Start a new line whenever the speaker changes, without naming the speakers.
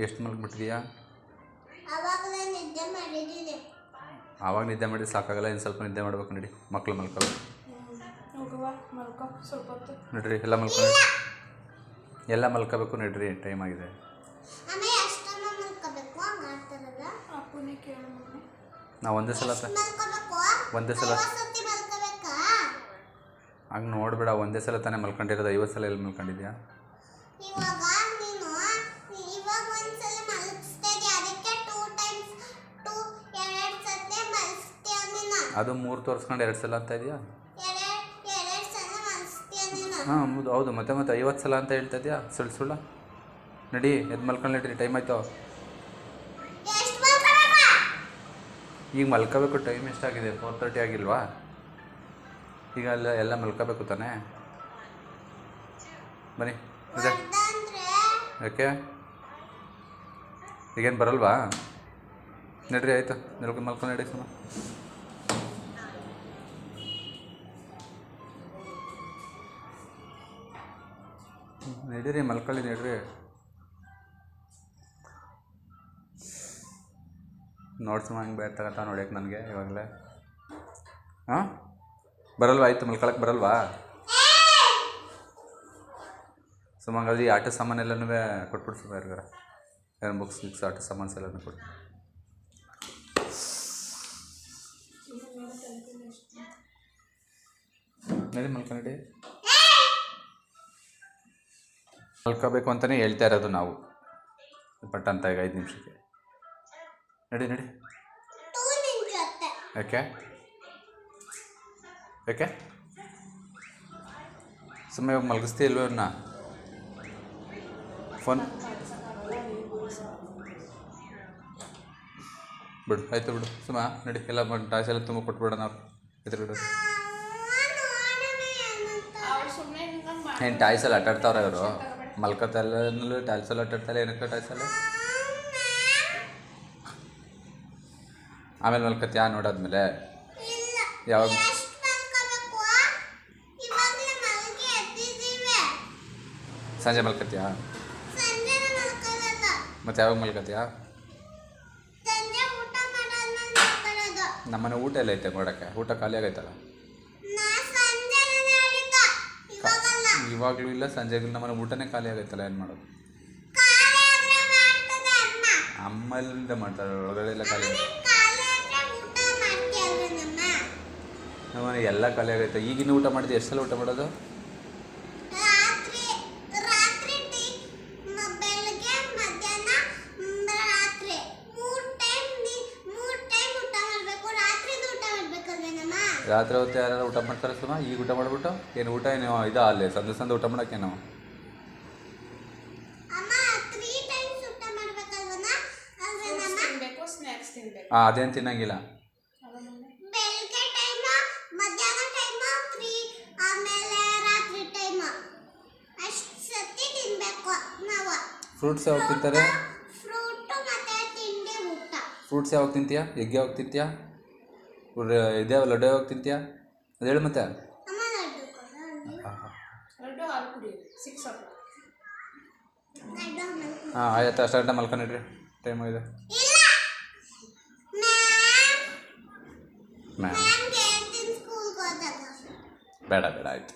ಎಷ್ಟು ಮಲ್ಕೊಬಿಟ್ಟಿದೀಯಾ? ಆವಾಗ ನಿದ್ದೆ ಮಾಡಿ ಸಾಕಾಗಲ್ಲ, ಇನ್ನು ಸ್ವಲ್ಪ ನಿದ್ದೆ ಮಾಡಬೇಕು. ನಡಿ, ಮಕ್ಕಳು ಮಲ್ಕೋಬೇಕು. ನಡ್ರಿ, ಎಲ್ಲ ಮಲ್ಕೋಬೇಕು. ನಡ್ರಿ, ಟೈಮ್ ಆಗಿದೆ. ನಾವು ಒಂದೇ ಸಲ ಹಂಗೆ ನೋಡ್ಬೇಡ. ಒಂದೇ ಸಲ ತಾನೇ ಮಲ್ಕೊಂಡಿರೋದು, 50 ಸಲ ಎಲ್ಲಿ ಮಲ್ಕೊಂಡಿದ್ಯಾ? ಅದು 3 ತೋರಿಸ್ಕೊಂಡು 2 ಸಲ ಅಂತ ಇದೆಯಾ? ಹಾಂ, ಹೌದು. ಮತ್ತೆ 50 ಸಲ ಅಂತ ಹೇಳ್ತಾ ಇದೆಯಾ? ಸುಳ್ಳು. ನಡಿ, ಎದ್ದು ಮಲ್ಕೊಂಡು ನಡ್ರಿ, ಟೈಮ್ ಆಯಿತು. ಈಗ ಮಲ್ಕೋಬೇಕು. ಟೈಮ್ ಎಷ್ಟಾಗಿದೆ? 4:30 ಆಗಿಲ್ವಾ? ಈಗ ಎಲ್ಲ ಮಲ್ಕೋಬೇಕು ತಾನೇ. ಬನ್ನಿ. ಯಾಕೆ? ಈಗೇನು ಬರಲ್ವಾ? ನಡ್ರಿ, ಆಯಿತು. ಮಲ್ಕೊಂಡು ನಡಿ ಸುಮ್ಮ. ನಡೀರಿ, ಮಲ್ಕೊಳ್ಳಿ. ನಡ್ರಿ. ನೋಡ್ಸುಮ್ಮ, ಹಂಗೆ ಬೇರೆ ತಗೋತ ನೋಡ್ಯಕ್ಕೆ ನನಗೆ ಇವಾಗಲೇ. ಹಾಂ, ಬರಲ್ವಾ? ಆಯಿತು, ಮಲ್ಕೊಳಕ್ಕೆ ಬರಲ್ವಾ? ಸುಮ್ಮಂಗಾದ್ರೆ ಈ ಆಟ ಸಾಮಾನೆಲ್ಲನೂ ಕೊಟ್ಬಿಟ್ಟು ಸುಮ್ಮ ಯಾರಿಗಾರ ಏನು ಬುಕ್ಸ್ ಆಟ ಸಾಮಾನ್ಸ್ ಎಲ್ಲನೂ ಕೊಟ್ಟು. ನಡಿ, ಮಲ್ಕೊಂಡಿ. ಮಲ್ಕೋಬೇಕು ಅಂತಲೇ ಹೇಳ್ತಾ ಇರೋದು ನಾವು. ಬಟ್ ಅಂತ ಈಗ 5 ನಿಮಿಷಕ್ಕೆ. ನಡಿ. ಯಾಕೆ ಸುಮ್ಮನೆ ಇವಾಗ ಮಲಗಿಸ್ತೀಯ ಇಲ್ವೋ? ಅವ್ರನ್ನ ಫೋನ್ ಬಿಡು. ಆಯಿತು, ಬಿಡು ಸುಮ್ಮ. ನಡಿ, ಎಲ್ಲ ಟಾಯ್ಸ್ ಎಲ್ಲ ತುಂಬ ಕೊಟ್ಬಿಡೋಣ. ನಾವು ಬಿಡು. ಏನು ಟಾಯ್ಸಲ್ಲಿ ಆಟಾಡ್ತಾವ್ರೆ ಅವರು? ಮಲ್ಕೋತಲ್ಲೂ ಟಾಯ್ಸಲ್ಲಿ ಆಟಾಡ್ತಾರೆ. ಏನಕ್ಕೆ ಟಾಯ್ಸಲ್ಲಿ? ಆಮೇಲೆ ಮಲ್ಕೋತ್ಯಾ ನೋಡಾದ್ಮೇಲೆ? ಯಾವಾಗ? ಸಂಜೆ ಮಲ್ಕೋತ್ಯಾ? ಮತ್ತೆ ಯಾವಾಗ ಮಲ್ಕೋತ್ಯಾ? ನಮ್ಮನೆ ಊಟ ಎಲ್ಲ ಐತೆ ನೋಡೋಕ್ಕೆ. ಊಟ ಖಾಲಿ ಆಗೈತಲ್ಲ. ಇವಾಗಲೂ ಇಲ್ಲ, ಸಂಜೆಗೂ ನಮ್ಮನೆ ಊಟನೇ ಖಾಲಿ ಆಗೈತಲ್ಲ. ಏನು ಮಾಡೋದು? ಅಮ್ಮಲ್ಲಿಂದ ಮಾಡ್ತಾರೆ, ಒಳಗಡೆ ಎಲ್ಲ ಖಾಲಿ. ನಮ್ಮನೆ ಎಲ್ಲ ಖಾಲಿ ಆಗೈತೆ. ಈಗಿನ ಊಟ ಮಾಡಿದ್ರೆ ಎಷ್ಟು ಸಲ ಊಟ ಮಾಡೋದು? ರಾತ್ರಿ ಹೊತ್ತು ಯಾರು ಊಟ ಮಾಡ್ತಾರೆ ಸುಮ್ಮ? ಈಗ ಊಟ ಮಾಡಿಬಿಟ್ಟು ಏನು ಊಟ ಏನು ಇದು ಅಲ್ಲೇ ಸಂದೆ ಊಟ ಮಾಡೋಕ್ಕೇನು? ಹಾಂ, ಅದೇನು ತಿನ್ನಂಗಿಲ್ಲ. ಫ್ರೂಟ್ಸ್ ಯಾವಾಗ ತಿಂತಾರೆ? ಫ್ರೂಟ್ಸ್ ಯಾವಾಗ ತಿಂತೀಯಾ? ಎಗ್ ಯಾವಾಗ ತಿಂತೀಯಾ? ಇದ್ಯಾವ ಲಡ್ಡು ಯಾವಾಗ ತಿಂತೀಯಾ? ಅದು ಹೇಳು ಮತ್ತೆ. ಹಾಂ, ಆಯ್ತು. ಅಷ್ಟು ಗಂಟೆ ಮಲ್ಕೊಂಡಿಡ್ರಿ, ಟೈಮ್ ಆಗಿದೆ. ಮ್ಯಾಮ್ ಬೇಡ ಆಯಿತು.